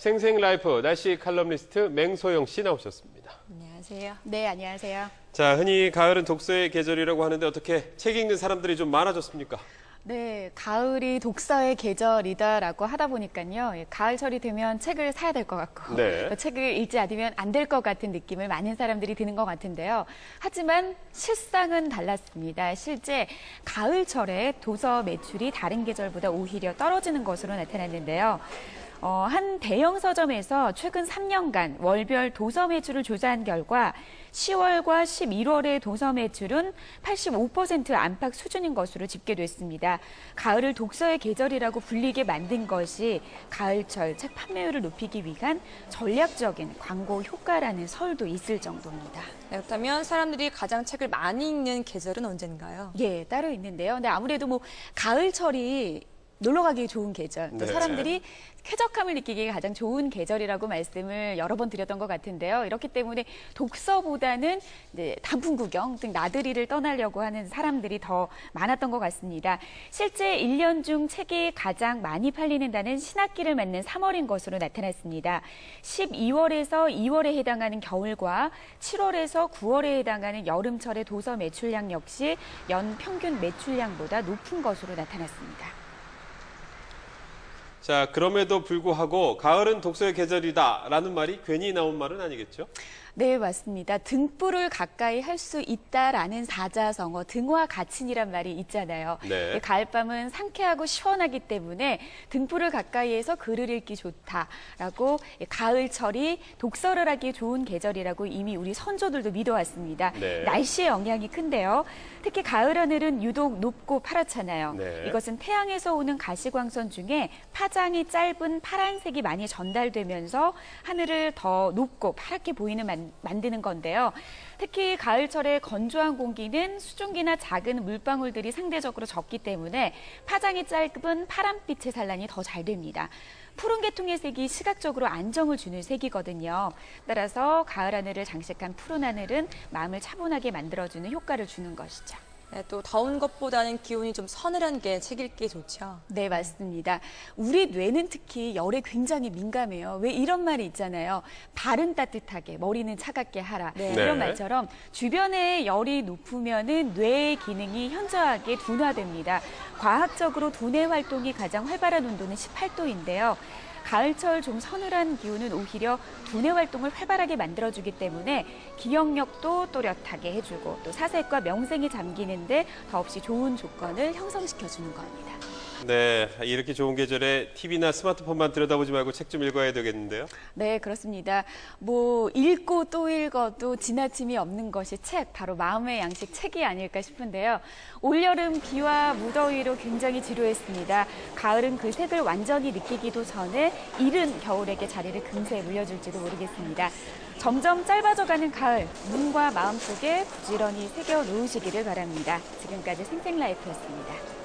생생라이프 날씨 칼럼니스트 맹소영 씨 나오셨습니다. 안녕하세요. 네, 안녕하세요. 자, 흔히 가을은 독서의 계절이라고 하는데 어떻게 책 읽는 사람들이 좀 많아졌습니까? 네, 가을이 독서의 계절이다라고 하다 보니까요. 가을철이 되면 책을 사야 될 것 같고 네. 또 책을 읽지 않으면 안 될 것 같은 느낌을 많은 사람들이 드는 것 같은데요. 하지만 실상은 달랐습니다. 실제 가을철에 도서 매출이 다른 계절보다 오히려 떨어지는 것으로 나타났는데요. 한 대형 서점에서 최근 3년간 월별 도서 매출을 조사한 결과 10월과 11월의 도서 매출은 85% 안팎 수준인 것으로 집계됐습니다. 가을을 독서의 계절이라고 불리게 만든 것이 가을철 책 판매율을 높이기 위한 전략적인 광고 효과라는 설도 있을 정도입니다. 네, 그렇다면 사람들이 가장 책을 많이 읽는 계절은 언젠가요? 예, 따로 있는데요. 근데 아무래도 가을철이 놀러 가기 좋은 계절, 또 네. 사람들이 쾌적함을 느끼기에 가장 좋은 계절이라고 말씀을 여러 번 드렸던 것 같은데요. 이렇기 때문에 독서보다는 이제 단풍 구경 등 나들이를 떠나려고 하는 사람들이 더 많았던 것 같습니다. 실제 1년 중 책이 가장 많이 팔리는 달은 신학기를 맞는 3월인 것으로 나타났습니다. 12월에서 2월에 해당하는 겨울과 7월에서 9월에 해당하는 여름철의 도서 매출량 역시 연 평균 매출량보다 높은 것으로 나타났습니다. 자, 그럼에도 불구하고 가을은 독서의 계절이다라는 말이 괜히 나온 말은 아니겠죠? 네, 맞습니다. 등불을 가까이 할 수 있다라는 사자성어, 등화가친이란 말이 있잖아요. 네. 가을밤은 상쾌하고 시원하기 때문에 등불을 가까이해서 글을 읽기 좋다라고 가을철이 독서를 하기 좋은 계절이라고 이미 우리 선조들도 믿어왔습니다. 네. 날씨의 영향이 큰데요. 특히 가을 하늘은 유독 높고 파랗잖아요. 네. 이것은 태양에서 오는 가시광선 중에 파장이 짧은 파란색이 많이 전달되면서 하늘을 더 높고 파랗게 만드는 건데요. 특히 가을철에 건조한 공기는 수증기나 작은 물방울들이 상대적으로 적기 때문에 파장이 짧은 파란빛의 산란이 더 잘 됩니다. 푸른 계통의 색이 시각적으로 안정을 주는 색이거든요. 따라서 가을 하늘을 장식한 푸른 하늘은 마음을 차분하게 만들어주는 효과를 주는 것이죠. 네, 또 더운 것보다는 기온이 좀 서늘한 게 책 읽기 좋죠. 네, 맞습니다. 우리 뇌는 특히 열에 굉장히 민감해요. 왜 이런 말이 있잖아요. 발은 따뜻하게, 머리는 차갑게 하라. 네. 이런 네. 말처럼 주변에 열이 높으면은 뇌의 기능이 현저하게 둔화됩니다. 과학적으로 두뇌 활동이 가장 활발한 온도는 18도인데요. 가을철 좀 서늘한 기온은 오히려 두뇌 활동을 활발하게 만들어주기 때문에 기억력도 또렷하게 해주고 또 사색과 명생이 잠기는데 더없이 좋은 조건을 형성시켜주는 겁니다. 네, 이렇게 좋은 계절에 TV나 스마트폰만 들여다보지 말고 책 좀 읽어야 되겠는데요? 네, 그렇습니다. 읽고 또 읽어도 지나침이 없는 것이 책, 바로 마음의 양식 책이 아닐까 싶은데요. 올여름 비와 무더위로 굉장히 지루했습니다. 가을은 그 색을 완전히 느끼기도 전에 이른 겨울에게 자리를 금세 물려줄지도 모르겠습니다. 점점 짧아져가는 가을, 눈과 마음 속에 부지런히 새겨 놓으시기를 바랍니다. 지금까지 생생라이프였습니다.